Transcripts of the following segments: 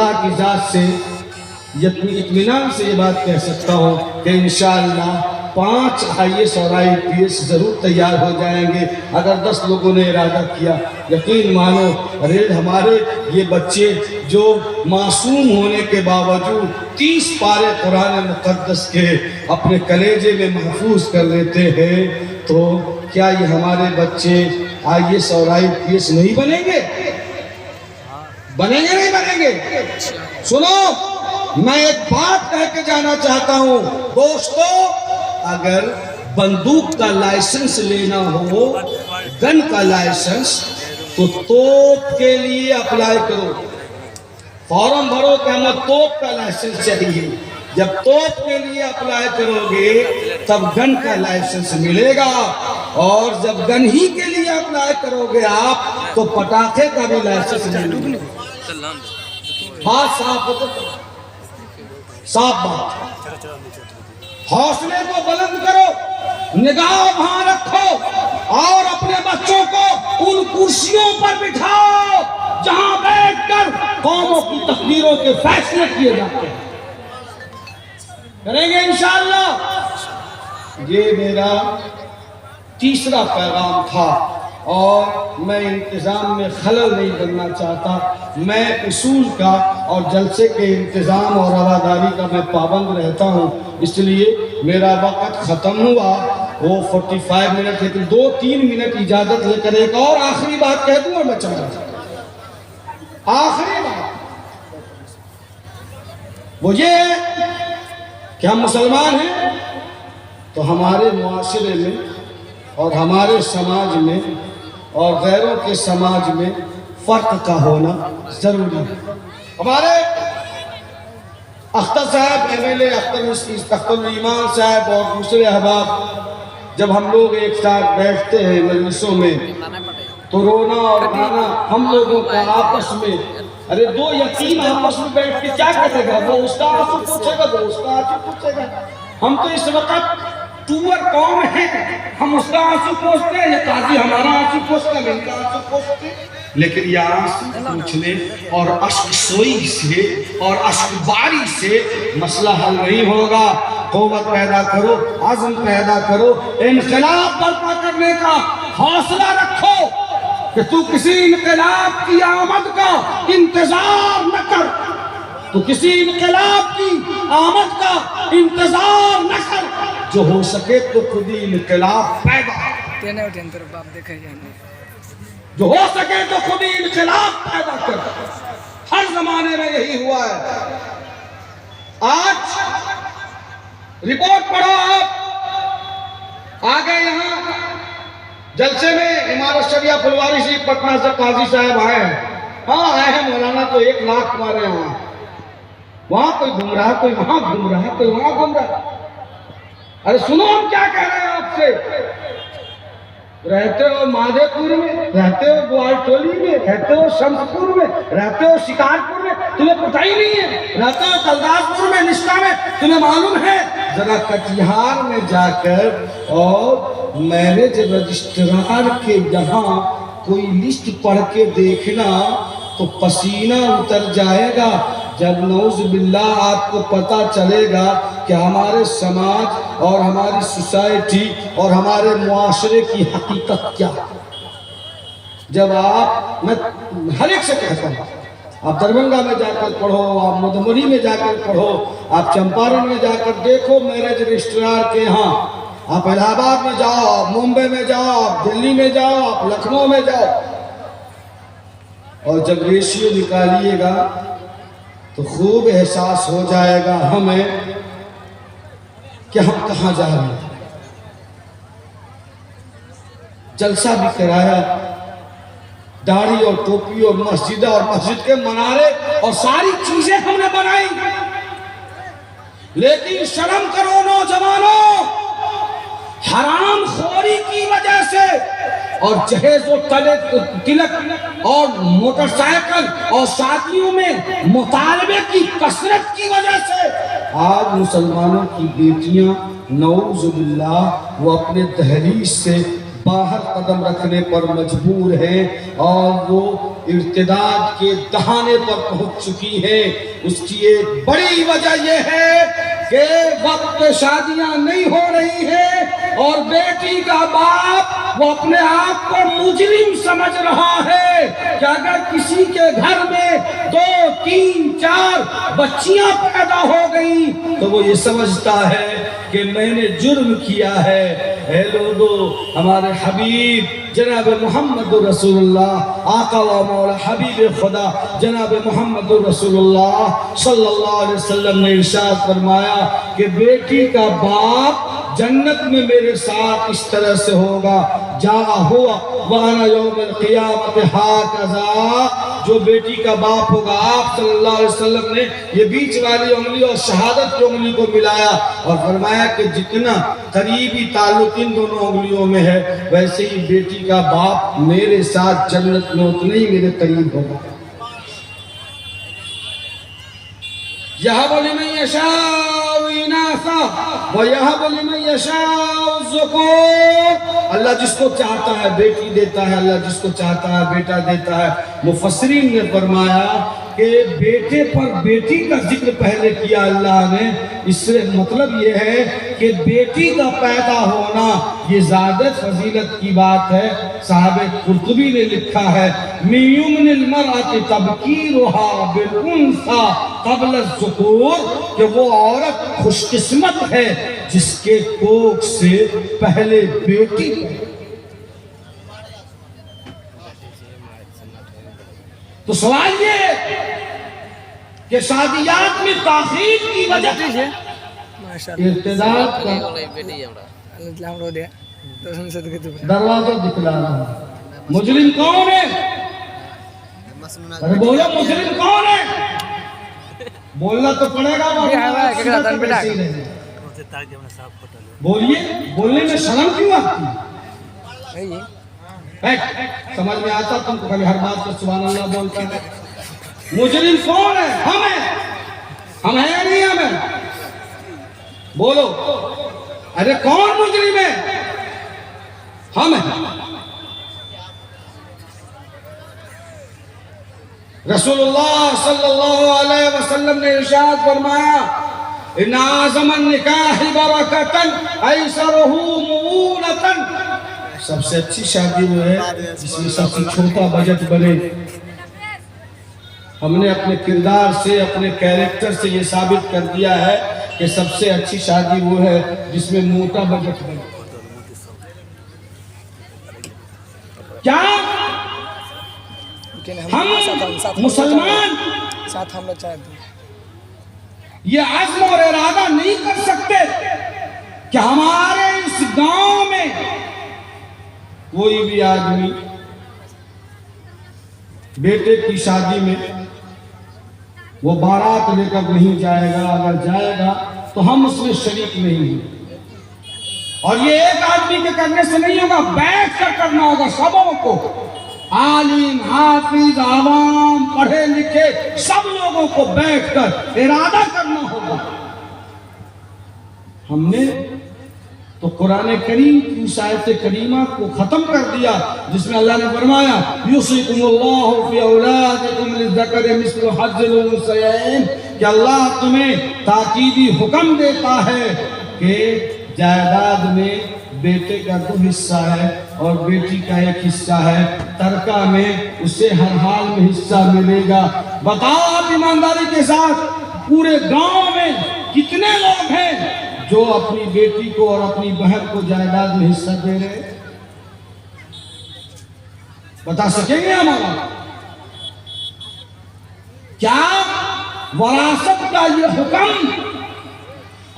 अल्लाह की ज़ात से इत्मीनान से ये बात कह सकता हूँ कि इंशाअल्लाह 5 IAS और IPS ज़रूर तैयार हो जाएंगे अगर 10 लोगों ने इरादा किया। यकीन मानो अरे हमारे ये बच्चे जो मासूम होने के बावजूद 30 पारे कुरान मुक़द्दस के अपने कलेजे में महफूज कर लेते हैं, तो क्या ये हमारे बच्चे IAS और IPS नहीं बनेंगे? बनेंगे नहीं बनेंगे? सुनो, मैं एक बात कह के जाना चाहता हूं दोस्तों, अगर बंदूक का लाइसेंस लेना हो, गन का लाइसेंस, तो तोप के लिए अप्लाई करो, फॉर्म भरो कि हमें तोप का लाइसेंस चाहिए। जब तोप के लिए अप्लाई करोगे तब गन का लाइसेंस मिलेगा, और जब गन ही के लिए अप्लाई करोगे आप तो पटाखे का भी लाइसेंस मिलेगा। बात साफ बात। हौसले को बुलंद करो, निगाह वहां रखो, और अपने बच्चों को उन कुर्सियों पर बिठाओ जहां बैठकर कौमों की तकदीरों के फैसले किए जाते हैं। करेंगे इंशाअल्लाह। ये मेरा तीसरा पैगाम था, और मैं इंतज़ाम में खलल नहीं करना चाहता। मैं उसूल का और जलसे के इंतज़ाम और रवादारी का मैं पाबंद रहता हूँ, इसलिए मेरा वक्त ख़त्म हुआ। वो 45 मिनट है, 2-3 मिनट इजाज़त लेकर एक और आखिरी बात कह दूँ और मैं चला जाऊँ। आखिरी बात वो ये है कि हम मुसलमान हैं तो हमारे मुआशरे में और हमारे समाज में और गैरों के समाज में फ़र्क का होना ज़रूरी है। हमारे अख्तर साहब MLA अख्तर ईमान साहब और दूसरे अहबाब जब हम लोग एक साथ बैठते हैं मजलिसों में, तो रोना और गाना हम लोगों का आपस में, अरे 2 या 3 आपस में बैठ के क्या करेगा, वो उसका आंसू पूछेगा, वो उसका आंसू पूछेगा। हम तो इस वक्त टूअर कौम है, हम उसका आंसू पोंछते हैं, या काजी हमारा आंसू पोंछता है, इनका आंसू पोंछते। लेकिन यह आंसू पूछने और अश्क सोई से और अश्कबारी से मसला हल नहीं होगा। क़ुव्वत पैदा करो, आज़म पैदा करो, इनक़िलाब बर्पा करने का हौसला रखो कि तू किसी इनक़िलाब की आमद का इंतजार न कर, तू किसी इनक़िलाब की आमद का इंतजार न कर, जो हो सके तो खुद ही इनक़िलाब पैदा, जो हो सके तो खुद ही इनक़िलाब पैदा कर। हर जमाने में यही हुआ है। आज रिपोर्ट पढ़ो आप, आगे यहाँ जलसे में इमारत शरिया फुलवारी शरीफ पटना से काजी साहब आए हैं। हाँ आए हैं मौलाना, तो 1 लाख तुम्हारे वहां कोई घूम रहा है, कोई वहां घूम रहा है, कोई वहां घूम रहा है। अरे सुनो हम क्या कह रहे हैं आपसे। रहते हो माधेपुर में, रहते हो ग्वालटोली में, रहते हो शमसपुर में, रहते हो शिकारपुर में, तुम्हें पता ही नहीं है, रहते हो कलदासपुर में, निष्ठा में, तुम्हें मालूम है। जरा कटिहार में जाकर और मैरिज रजिस्ट्रार के यहाँ कोई लिस्ट पढ़ के देखना तो पसीना उतर जाएगा, जब नौज़ बिल्लाह आपको पता चलेगा कि हमारे समाज और हमारी सोसाइटी और हमारे मुआशरे की हकीकत क्या है। जब आप, मैं हर एक से कहता हूँ, आप दरभंगा में जाकर पढ़ो, आप मधुबनी में जाकर पढ़ो, आप चंपारण में जाकर देखो मैरिज रजिस्ट्रार के यहाँ, आप इलाहाबाद में जाओ, आप मुंबई में जाओ, आप दिल्ली में जाओ, आप लखनऊ में जाओ, और जब रेशियो निकालिएगा तो खूब एहसास हो जाएगा हमें कि हम कहाँ जा रहे हैं। जलसा भी कराया, दाढ़ी और टोपी और मस्जिद और मस्जिद के मनारे और सारी चीजें हमने बनाई, लेकिन शर्म करो नौजवानों, हराम खोरी की वजह से और जहेज और तिलक और मोटरसाइकिल और शादियों में मुतालबे की कसरत की वजह से आज मुसलमानों की बेटियां नऊज़ बिल्लाह वो अपने दहलीज से बाहर कदम रखने पर मजबूर है और वो इर्तिदाद के दहाने पर पहुंच चुकी है। उसकी एक बड़ी वजह यह है कि वक्त पे शादियां नहीं हो रही है और बेटी का बाप वो अपने आप को मुजरिम समझ रहा है कि अगर किसी के घर में 2, 3, 4 बच्चियां पैदा हो गई तो वो ये समझता है कि मैंने जुर्म किया है। हे लोगों, हमारे हबीब जनाब मोहम्मद रसूलुल्लाह आका व मौला हबीब खुदा जनाब मोहम्मद रसूलुल्लाह सल्लल्लाहु अलैहि वसल्लम ने इरशाद फरमाया कि बेटी का बाप जन्नत में मेरे साथ इस तरह से होगा, जा हुआ वाना यौमल क़ियामत हाकज़ा। जो बेटी का बाप होगा, आप सल्लल्लाहु अलैहि वसल्लम ने ये बीच वाली उंगली और शहादत की उंगली को मिलाया और फरमाया कि जितना करीबी ताल्लुक इन दोनों उंगलियों में है वैसे ही बेटी का बाप मेरे साथ जन्नत में उतने ही मेरे करीब होगा। यह बोली मैं अल्लाह जिसको चाहता है बेटी देता है, अल्लाह जिसको चाहता है बेटा देता है। मुफस्सिरीन ने फरमाया कि बेटे पर बेटी का जिक्र पहले किया अल्लाह ने, इससे मतलब ये है कि बेटी का पैदा होना ये ज़्यादा फजीलत की बात है। साहब कुर्तुबी ने लिखा है मियुमनिल मरअति तबकीरुहा बिल उन्सा क़ब्ल ज़ुकूर, कि वो औरत खुशकिस्मत है जिसके कोख से पहले बेटी। तो सवाल ये कि शादियात में ताख़ीर की वजह इर्तिदाद का दरवाजा दिखला रहा है। मुजरिम कौन है? अरे बोलो, मुजरिम कौन है? बोलना तो पड़ेगा। बोलिए, बोलने में शर्म क्यों आती? समझ में आता तुमको? खाली हर बात पर सुभान अल्लाह बोलता है। मुजरिम कौन है? हम हैं। हम हैं या नहीं? हम हैं। बोलो, अरे कौन मुजरिम है? हम हैं। रसूलुल्लाह सल्लल्लाहु अलैहि वसल्लम ने इरशाद फरमाया इन्ना आज़मन निकाह बरकतन ऐसरहु मुऊनतन। सबसे अच्छी शादी वो है जिसमें सबसे छोटा बजट बने। हमने अपने किरदार से, अपने कैरेक्टर से ये साबित कर दिया है कि सबसे अच्छी शादी वो है जिसमें मोटा बजट बने। क्या हम मुसलमान साथ हम लोग चाहते ये आज़्म और इरादा नहीं कर सकते कि हमारे इस गांव में कोई भी आदमी बेटे की शादी में वो बारात लेकर नहीं जाएगा? अगर जाएगा तो हम उसमें शरीक नहीं हैं। और ये एक आदमी के करने से नहीं होगा, बैठ कर करना होगा सबों को। आलिम, हाफिज, आवाम, पढ़े लिखे सब लोगों को बैठकर इरादा करना होगा। हमने तो कुरान करीम की उस आयत करीमा को खत्म कर दिया जिसमें अल्लाह ने फरमाया युसिकुमुल्लाहु फी औलादिकुम लिज़करि मिस्लु हज़्ज़िल उन्सयैन, कि अल्लाह तुम्हें ताकीदी हुक्म देता है कि जायदाद में बेटे का 2 हिस्सा है और बेटी का 1 हिस्सा है। तरका में उसे हर हाल में हिस्सा मिलेगा। बताओ आप ईमानदारी के साथ पूरे गांव में कितने लोग हैं जो अपनी बेटी को और अपनी बहन को जायदाद में हिस्सा दे रहे हैं? बता सकेंगे हमारा? क्या वरासत का ये हुक्म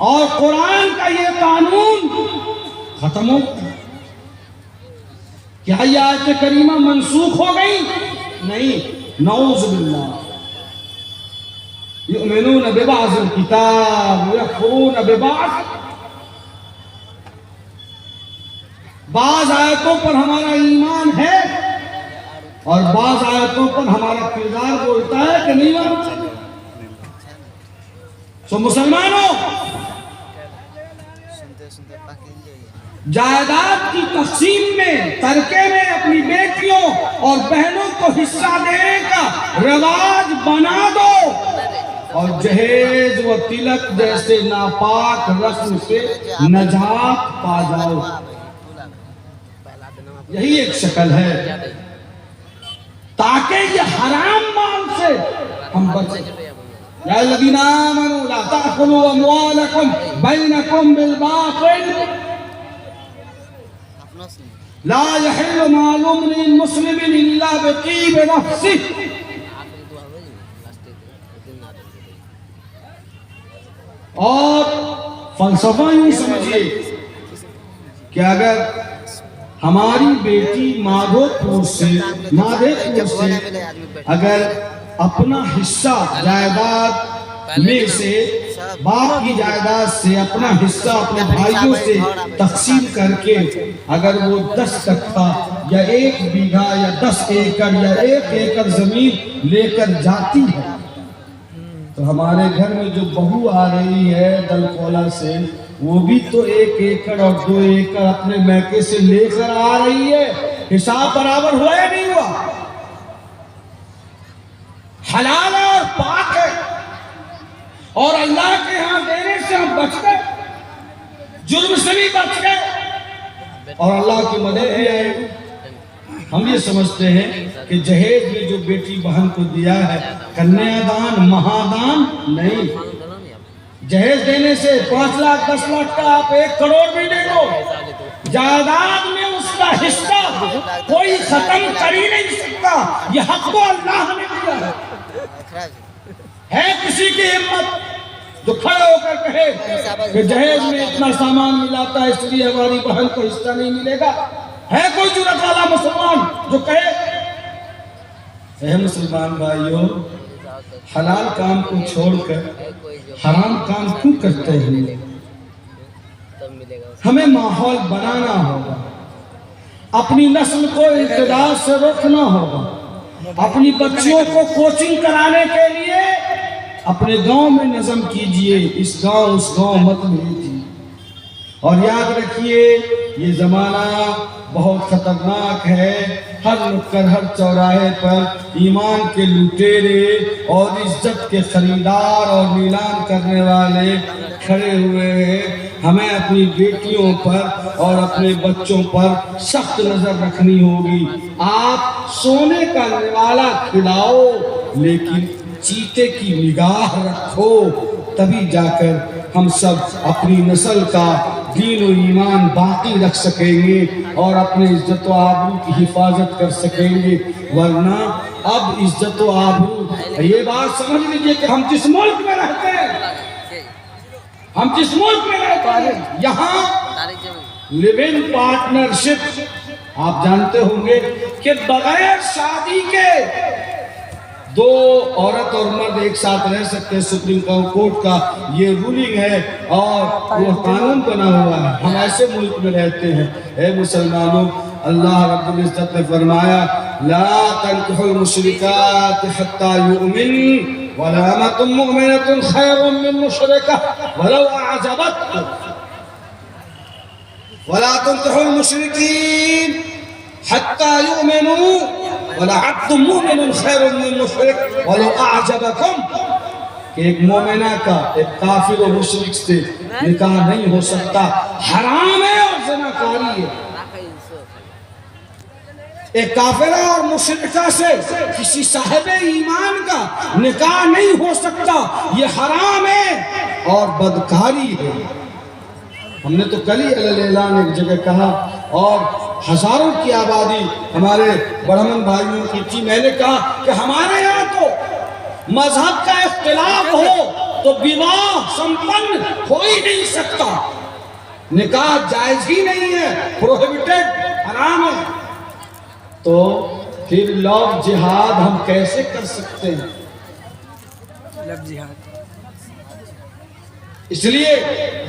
और कुरान का ये कानून खत्म हो? क्या ये आयत करीमा मनसूख हो गई? नहीं, नऊज़ बिल्लाह। युमिनून बिबाज़िल किताब यकफुरून बिबाज़। बाज़ आयतों पर हमारा ईमान है और बाज़ आयतों पर हमारा किरदार बोलता है कि नहीं मानता। तो मुसलमानों, जायदाद की तकसीम में तरके में अपनी बेटियों और बहनों को हिस्सा देने का रिवाज बना दो और जहेज व तिलक जैसे नापाक रस्म से नजात पा जाओ। यही एक शक्ल है ताकि ये हराम माल से हम बचें। या लदीना आमनू ला ताकुलू अमवालकुम बैनकुम बिल बातिल ला यहिल्लु मालु इम्रिइन मुस्लिमिन इल्ला बितीब नफ्सिही। और फलसफा यूं समझिए कि अगर हमारी बेटी माधोपुर से अगर अपना हिस्सा जायदाद में से बाप की जायदाद से अपना हिस्सा अपने भाइयों से तकसीम करके अगर वो 10 कट्ठा या 1 बीघा या 10 एकड़ या 1 एकड़ जमीन लेकर जाती है तो हमारे घर में जो बहू आ रही है दलकोला से वो भी तो 1 एकड़ और 2 एकड़ अपने मैके से लेकर आ रही है। हिसाब बराबर हुआ या नहीं हुआ? हलाल और पाक है और अल्लाह के यहाँ देने से हम बच गए, जुर्म से भी बच गए और अल्लाह की मदद भी आएगी। हम ये समझते हैं कि जहेज में जो बेटी बहन को दिया है कन्यादान महादान नहीं। जहेज देने से 5 लाख 10 लाख का आप 1 करोड़ भी दे दो, जायदाद में उसका हिस्सा कोई खत्म कर ही नहीं सकता। ये हक तो अल्लाह ने दिया है किसी की हिम्मत जो खड़ा होकर कहे कि जहेज में इतना सामान मिला था इसलिए हमारी बहन को हिस्सा नहीं मिलेगा? है कोई जुर्रत वाला मुसलमान जो कहे? मुसलमान भाइयों, हलाल काम को छोड़कर हराम काम क्यों करते हैं? हमें माहौल बनाना होगा, अपनी नस्ल को इल्तिदाद से रोकना होगा, अपनी बच्चियों को कोचिंग कराने के लिए अपने गांव में नज़म कीजिए, इस गांव उस गांव मत भेजिए। और याद रखिए ये ज़माना बहुत खतरनाक है। हर नुक्कड़ हर चौराहे पर ईमान के लुटेरे और इज्जत के खरीदार और नीलाम करने वाले खड़े हुए हैं। हमें अपनी बेटियों पर और अपने बच्चों पर सख्त नजर रखनी होगी। आप सोने का निवाला खिलाओ लेकिन चीते की निगाह रखो, तभी जाकर हम सब अपनी नस्ल का दीन और ईमान बाकी रख सकेंगे और अपने इज्जत व आबरू की हिफाजत कर सकेंगे। वरना अब इज्जत व आबरू, ये बात समझ लीजिए कि हम जिस मुल्क में रहते हैं, हम जिस मुल्क में रहते हैं, यहाँ लिव इन पार्टनरशिप आप जानते होंगे कि बगैर शादी के 2 औरत और मर्द एक साथ रह सकते हैं। सुप्रीम कोर्ट का ये रूलिंग है और वो कानून बना हुआ है। हम ऐसे मुल्क में रहते हैं। ऐ मुसलमानों, अल्लाह रब्बुल इज्जत ने फरमाया ला तनकिहुल मुशरिकात हत्ता युमिन वला अमतुम मुमिनतुन खैरुम मिन मुशरिका वलौ अअजबतकुम वला तनकिहुल मुशरिकीन हत्ता युमिनू वला अब्दुम मुमिनुन खैरुम मिन मुशरिक वलौ अअजबकुम। कि एक मोमिना का एक काफिर और मुशरिक से निकाह नहीं हो सकता, हराम है और ज़िनाकारी है। एक काफिरा और मुशरिका से किसी साहिबे ईमान का निकाह नहीं हो सकता, ये हराम है और बदकारी है। हमने तो कल ही ऐलान एक जगह कहा और हजारों की आबादी हमारे ब्राह्मण भाइयों की थी। मैंने कहा कि हमारे यहाँ तो मजहब का इख्तिलाफ हो तो विवाह संपन्न हो ही नहीं सकता, निकाह जायज ही नहीं है, प्रोहिबिटेड, हराम है। तो फिर लव जिहाद हम कैसे कर सकते हैं? इसलिए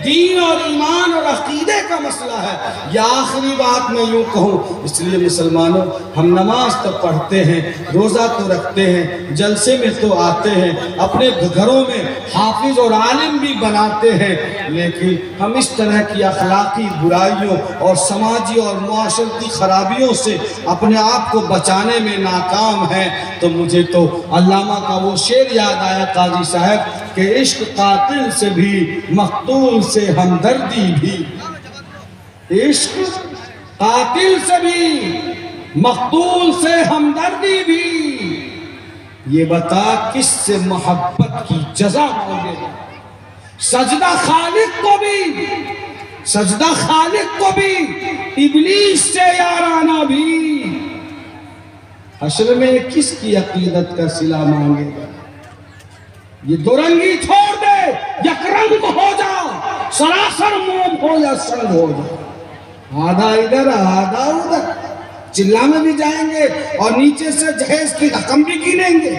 दीन और ईमान और अकीदे का मसला है। यह आखिरी बात मैं यूँ कहूँ, इसलिए मुसलमानों, हम नमाज तो पढ़ते हैं, रोज़ा तो रखते हैं, जलसे में तो आते हैं, अपने घरों में हाफिज और आलिम भी बनाते हैं, लेकिन हम इस तरह की अखलाकी बुराइयों और समाजी और मुआशरती खराबियों से अपने आप को बचाने में नाकाम हैं। तो मुझे तो अल्लामा का वो शेर याद आया काजी साहब कि इश्क कातिल से भी मकतूल से हमदर्दी भी, इश्क कातिल से भी मकतूल से हमदर्दी भी, ये बता किससे मोहब्बत की जजा मांगेगा। सजदा खालिक को भी, सजदा खालिक को भी, इब्लीस से याराना भी, हश्र में किसकी अकीदत का सिला मांगेगा। ये दुरंगी छोड़ दे, यकरंग हो जा, सरासर मोम हो या संग हो जा, आधा इधर आधा उधर, चिल्ला में भी जाएंगे और नीचे से जहेज की रकम भी गिनेंगे।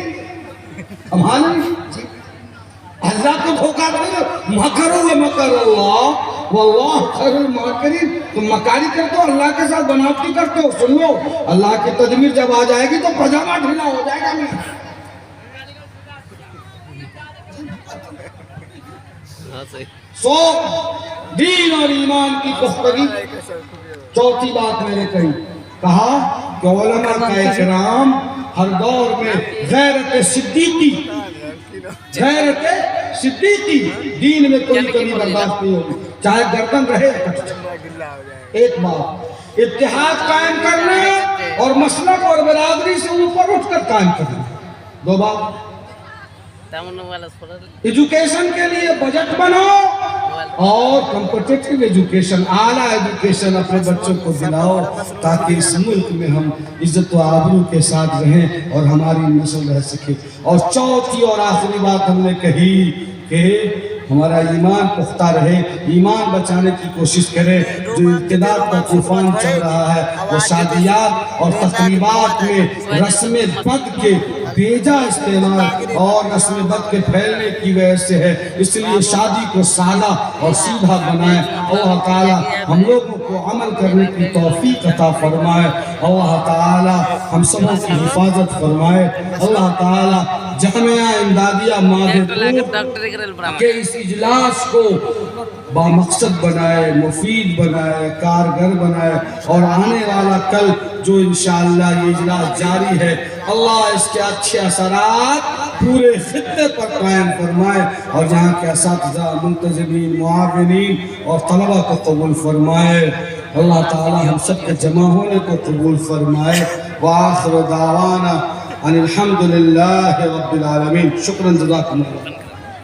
हम अल्लाह को धोखा दे, मकरो व मकर अल्लाह वल्लाह खैरुल माकिरीन। तुम मकारी करते हो, अल्लाह के साथ बनावटी करते हो। सुन लो, अल्लाह की तदबीर जब आ जाएगी तो पजामा ढीला हो जाएगा। मेरा सो दीन और ईमान की पुख्तगी। चौथी बात मैंने कही, कहा कि उलमा का इकराम हर दौर में गैरत सिद्दीकी, गैरत सिद्दीकी, दीन में कोई कमी बर्दाश्त नहीं होगी, चाहे गर्दन रहे। एक बात, इत्तेहाद कायम करना और मसलक और बिरादरी से ऊपर उठकर कायम करना। दो बात, एजुकेशन के लिए बजट बनाओ और कॉम्पिटिटिव एजुकेशन, आला एजुकेशन अपने बच्चों को दिलाओ, ताकि इस मुल्क में हम इज्जत व आबरू के साथ रहें और हमारी नस्ल रह सके। और चौथी और आखिरी बात हमने कही कि हमारा ईमान पुख्ता रहे, ईमान बचाने की कोशिश करें। जो इब्तिदा का तूफान चल रहा है वो शादियात और तकरीबात में रस्म बद के बेजा इस्तेमाल और रस्म बद के फैलने की वजह से है। इसलिए शादी को सादा और सीधा बनाए। अल्लाह ताला हम लोगों को अमल करने की तौफीक अता फरमाए। अल्लाह ताला हम सबों की हिफाजत फरमाए। अल्लाह ताला जामिया इमदादिया मादपुर के इस इजलास को बामकसद बनाए, मुफीद बनाए, कारगर बनाए और आने वाला कल जो इंशाअल्लाह ये इजलास जारी है, अल्लाह इसके अच्छे असरात पूरे खित्ते पर कायम फरमाए और यहाँ के असातिज़ा, मुंतज़िमीन, मुआविनीन और तलबा को कबूल फरमाए। अल्लाह ताला हम सब के जमा होने को कबूल फरमाए। व आखिर दावाना अनिल हम्दुलिल्लाहि रब्बिल आलमीन। शुक्रन जज़ाकुमुल्लाह।